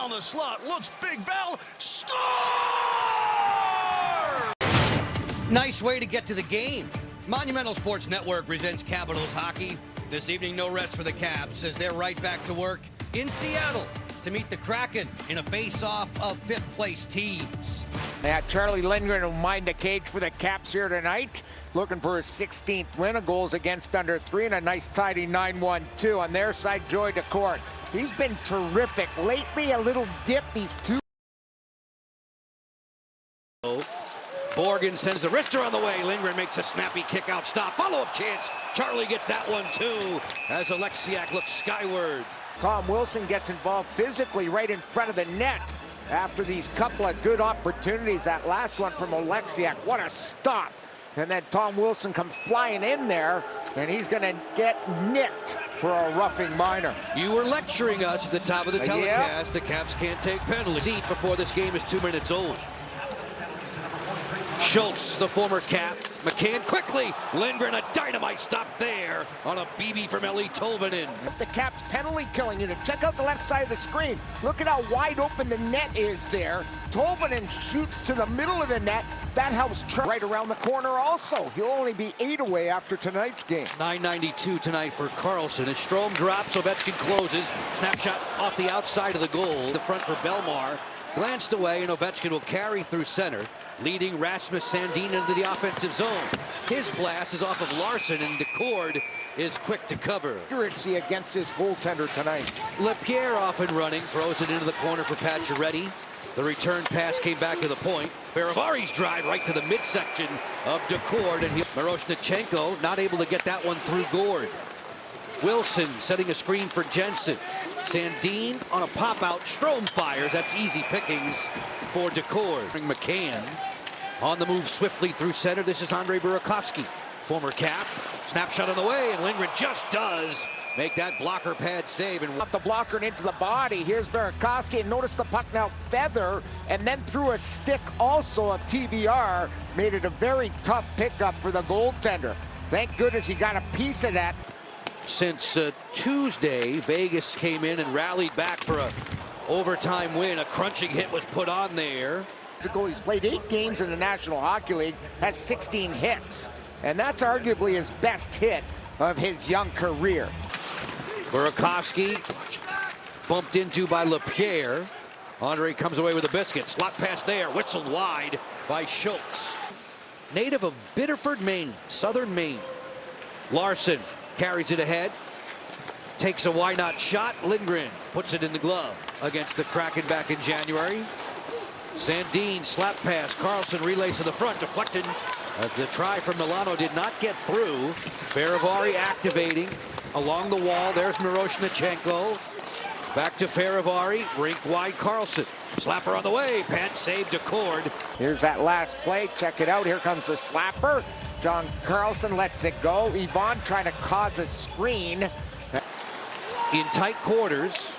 On the slot, looks big, Val, score! Nice way to get to the game. Monumental Sports Network presents Capitals hockey. This evening, no rest for the Caps as they're right back to work in Seattle to meet the Kraken in a face-off of fifth-place teams. Yeah, Charlie Lindgren will mind the cage for the Caps here tonight. Looking for his 16th win of goals against under 3 and a nice tidy 9-1-2 on their side. Joy Decord. He's been terrific. Lately, a little dip. He's too. Borgen sends the wrister on the way. Lindgren makes a snappy kick-out stop. Follow-up chance. Charlie gets that one, too, as Oleksiak looks skyward. Tom Wilson gets involved physically right in front of the net after these couple of good opportunities. That last one from Oleksiak, what a stop. And then Tom Wilson comes flying in there, and he's going to get nicked for a roughing minor. You were lecturing us at the top of the telecast. The Caps can't take penalties before this game is 2 minutes old. Schultz, the former Cap. McCann quickly. Lindgren, a dynamite stop there on a BB from Eli Tolvanen. The Caps penalty killing unit. Check out the left side of the screen. Look at how wide open the net is there. Tolvanen shoots to the middle of the net. That helps right around the corner also. He'll only be 8 away after tonight's game. 9:92 tonight for Carlson. As Strome drops, Ovechkin closes. Snapshot off the outside of the goal. The front for Belmar. Glanced away, and Ovechkin will carry through center, leading Rasmus Sandin into the offensive zone. His blast is off of Larson, and Decord is quick to cover. Accuracy against this goaltender tonight. Lapierre off and running, throws it into the corner for Pacioretty. The return pass came back to the point. Ferravari's drive right to the midsection of Decord, and Miroshnichenko not able to get that one through Gord. Wilson setting a screen for Jensen. Sandin on a pop-out. Strome fires. That's easy pickings for Decord. McCann on the move swiftly through center. This is Andrei Burakovsky, former Cap. Snapshot on the way, and Lindgren just does make that blocker pad save. And off the blocker and into the body. Here's Burakovsky, and notice the puck now feather, and then through a stick also of TVR. Made it a very tough pickup for the goaltender. Thank goodness he got a piece of that. Since Tuesday, Vegas came in and rallied back for a overtime win. A crunching hit was put on there. He's played 8 games in the National Hockey League, has 16 hits, and that's arguably his best hit of his young career. Burakovsky bumped into by Lapierre. Andre comes away with a biscuit. Slot pass there, whistled wide by Schultz. Native of Biddeford, Maine, southern Maine. Larson carries it ahead, takes a why-not shot. Lindgren puts it in the glove against the Kraken back in January. Sandin, slap pass. Carlson relays to the front, deflected. The try from Milano did not get through. Ferravari activating along the wall. There's Miroshnichenko. Back to Ferravari, rink wide Carlson. Slapper on the way, pad save Decord. Here's that last play, check it out. Here comes the slapper. John Carlson lets it go. Yvonne trying to cause a screen. In tight quarters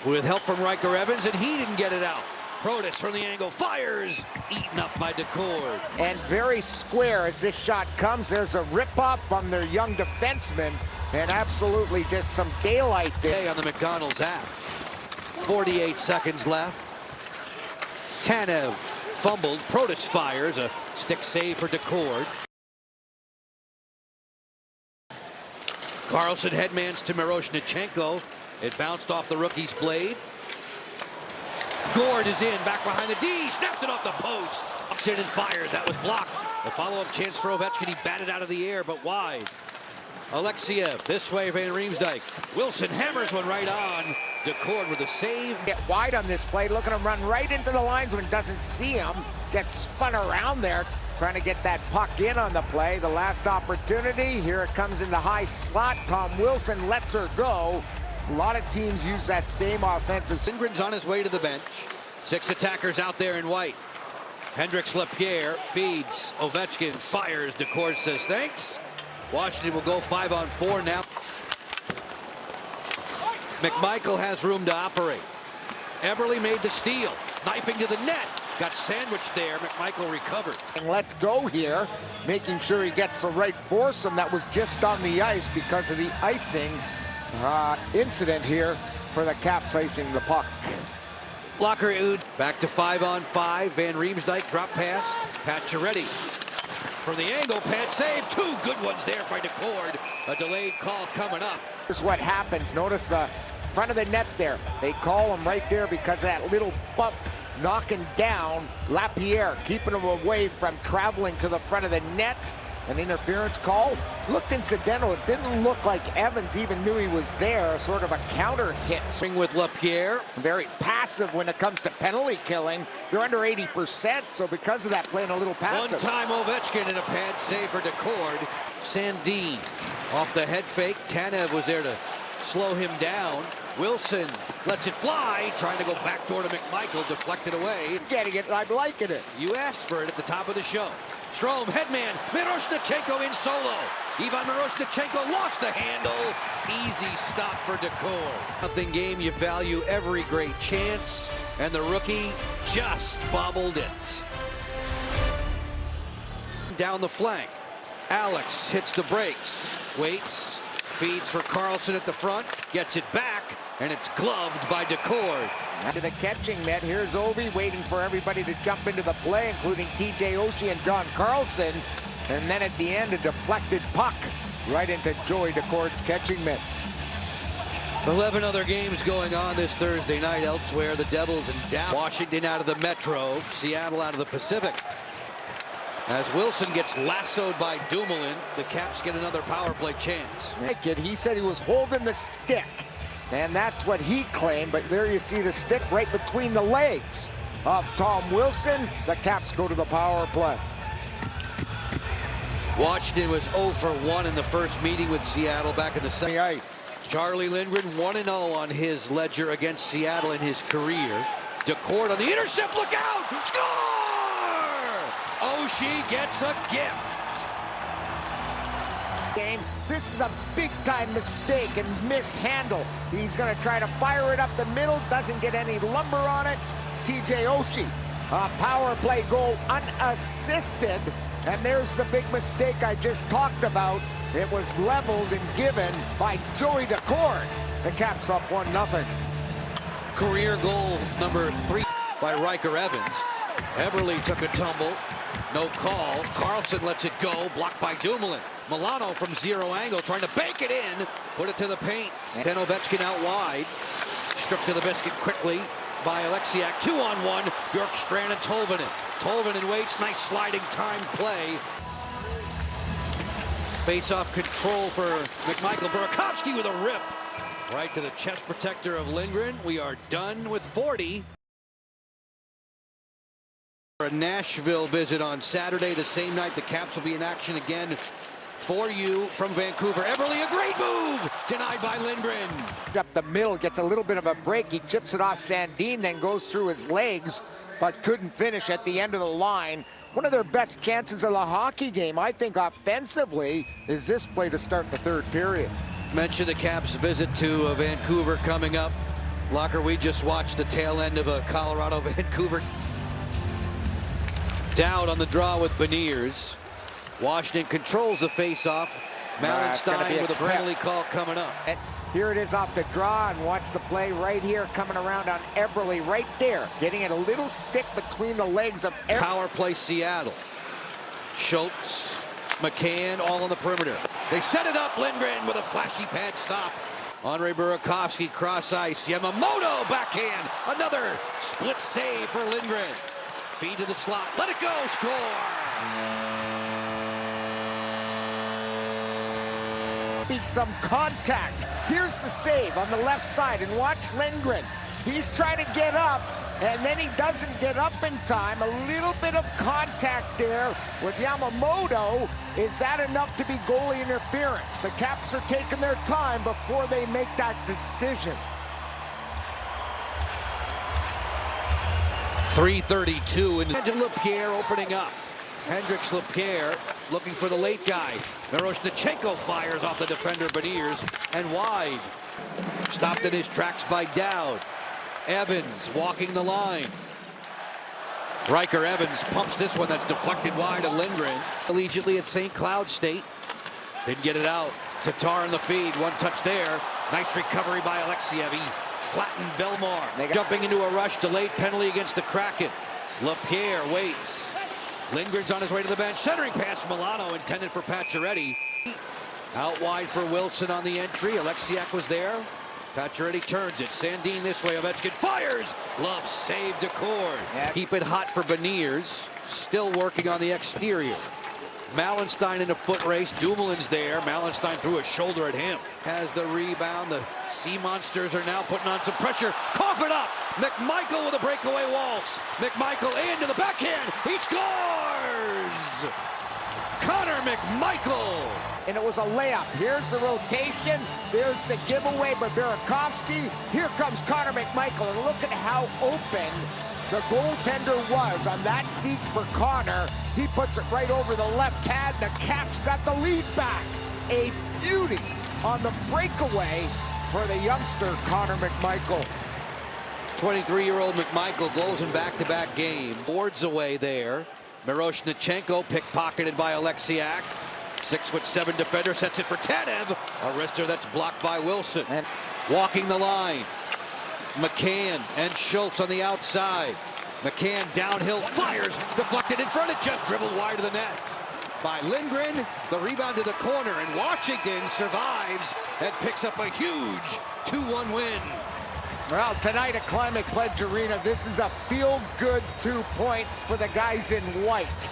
with help from Riker Evans, and he didn't get it out. Protas from the angle fires, eaten up by Decord. And very square as this shot comes. There's a rip-off from their young defenseman, and absolutely just some daylight there. On the McDonald's app. 48 seconds left. Tanev fumbled. Protas fires a stick save for Decord. Carlson headmans to Miroshnichenko. It bounced off the rookie's blade. Gord is in, back behind the D, snapped it off the post. Ups in and fires, that was blocked. The follow-up chance for Ovechkin, he batted out of the air, but wide. Alexiev, this way, Van Riemsdyk. Wilson hammers one right on. Decord with a save. Get wide on this play, look at him run right into the linesman, doesn't see him. Gets spun around there, trying to get that puck in on the play. The last opportunity, here it comes in the high slot. Tom Wilson lets her go. A lot of teams use that same offensive. Lindgren's on his way to the bench. 6 attackers out there in white. Hendricks Lapierre feeds. Ovechkin fires. Decord says thanks. Washington will go 5-on-4 now. McMichael has room to operate. Eberle made the steal. Knifing to the net. Got sandwiched there. McMichael recovered. And let's go here. Making sure he gets the right foursome that was just on the ice because of the icing incident here for the capsizing the puck. Locker back to 5-on-5. Van Riemsdyk drop pass. Pacioretty from the angle. Pad save. Two good ones there by DeCord. A delayed call coming up. Here's what happens. Notice the front of the net there. They call him right there because of that little bump knocking down Lapierre, keeping him away from traveling to the front of the net. An interference call looked incidental. It didn't look like Evans even knew he was there. Sort of a counter hit. Swing with Lapierre. Very passive when it comes to penalty killing. They're under 80%, so because of that, playing a little passive. One-time Ovechkin and a pad save for DeCord. Sandin off the head fake. Tanev was there to slow him down. Wilson lets it fly, trying to go backdoor to McMichael, deflected away. Getting it, I'm liking it. You asked for it at the top of the show. Strome, headman, Miroshnichenko in solo. Ivan Miroshnichenko lost the handle. Easy stop for DeCord. Nothing game, you value every great chance, and the rookie just bobbled it. Down the flank, Alex hits the brakes, waits, feeds for Carlson at the front, gets it back, and it's gloved by DeCord. To the catching net, here's Ovi waiting for everybody to jump into the play, including TJ Oshie and John Carlson. And then at the end, a deflected puck right into Joey DeCord's catching net. 11 other games going on this Thursday night elsewhere. The Devils in Dallas. Washington out of the Metro, Seattle out of the Pacific. As Wilson gets lassoed by Dumoulin, the Caps get another power play chance. He said he was holding the stick, and that's what he claimed, but there you see the stick right between the legs of Tom Wilson. The Caps go to the power play. Washington was 0 for 1 in the first meeting with Seattle back in the second. Ice. Charlie Lindgren 1-0 on his ledger against Seattle in his career. DeCord on the intercept, look out! Score! Oshie gets a gift. Game. This is a big-time mistake and mishandle. He's going to try to fire it up the middle, doesn't get any lumber on it. TJ Oshie, a power play goal unassisted, and there's the big mistake I just talked about. It was leveled and given by Joey DeCord. The Caps up 1-0. Career goal number 3 by Riker Evans. Everly took a tumble. No call. Carlson lets it go. Blocked by Dumoulin. Milano from zero angle trying to bank it in. Put it to the paint. Then Ovechkin out wide. Stripped to the biscuit quickly by Alexiak. 2-on-1. Bjorkstrand and Tolvanen. Tolvanen waits. Nice sliding time play. Face-off control for McMichael. Burakovsky with a rip. Right to the chest protector of Lindgren. We are done with 40. A Nashville visit on Saturday, the same night the Caps will be in action again for you from Vancouver. Everly, a great move, denied by Lindgren. Up the middle, gets a little bit of a break. He chips it off Sandin, then goes through his legs, but couldn't finish at the end of the line. One of their best chances of the hockey game, I think, offensively, is this play to start the third period. Mention the Caps visit to Vancouver coming up. Locker, we just watched the tail end of a Colorado-Vancouver. Dowd on the draw with Beniers. Washington controls the face-off. Malenstein with a penalty call coming up. And here it is off the draw, and watch the play right here coming around on Everly right there. Getting it a little stick between the legs of Everly. Power play Seattle. Schultz, McCann all on the perimeter. They set it up. Lindgren with a flashy pad stop. Andre Burakovsky cross ice. Yamamoto backhand. Another split save for Lindgren. Feed to the slot. Let it go. Score. Beat some contact. Here's the save on the left side, and watch Lindgren. He's trying to get up, and then he doesn't get up in time. A little bit of contact there with Yamamoto. Is that enough to be goalie interference? The Caps are taking their time before they make that decision. 3:32 and Lapierre opening up. Hendricks Lapierre looking for the late guy. Miroshnichenko fires off the defender Beniers and wide. Stopped in his tracks by Dowd. Evans walking the line. Riker Evans pumps this one that's deflected wide to Lindgren. Collegiately at St. Cloud State. Didn't get it out. Tatar in the feed. One touch there. Nice recovery by Alexiev. flattened Belmar. Jumping into a rush, delayed penalty against the Kraken. LaPierre waits. Lindgren's on his way to the bench. Centering pass, Milano intended for Pacioretty. Out wide for Wilson on the entry. Alexiak was there. Pacioretty turns it. Sandin this way. Ovechkin fires. Love saved Accord. Keep it hot for Beniers. Still working on the exterior. Mallenstein in a foot race. Dumoulin's there. Mallenstein threw a shoulder at him. Has the rebound. The Sea Monsters are now putting on some pressure. Cough it up. McMichael with a breakaway waltz. McMichael into the backhand. He scores! Conor McMichael! And it was a layup. Here's the rotation. There's the giveaway by Burakovsky. Here comes Conor McMichael. And look at how open the goaltender was on that deep for Conor. He puts it right over the left pad. The Caps got the lead back. A beauty on the breakaway for the youngster, Conor McMichael. 23-year-old McMichael goals in back-to-back games. Boards away there. Miroshnichenko pickpocketed by Alexiak. 6'7" defender sets it for Tanev. A wrister that's blocked by Wilson. And walking the line. McCann and Schultz on the outside. McCann downhill, fires, deflected in front, it just dribbled wide of the net. By Lindgren, the rebound to the corner, and Washington survives and picks up a huge 2-1 win. Well, tonight at Klymait Pledge Arena, this is a feel-good 2 points for the guys in white.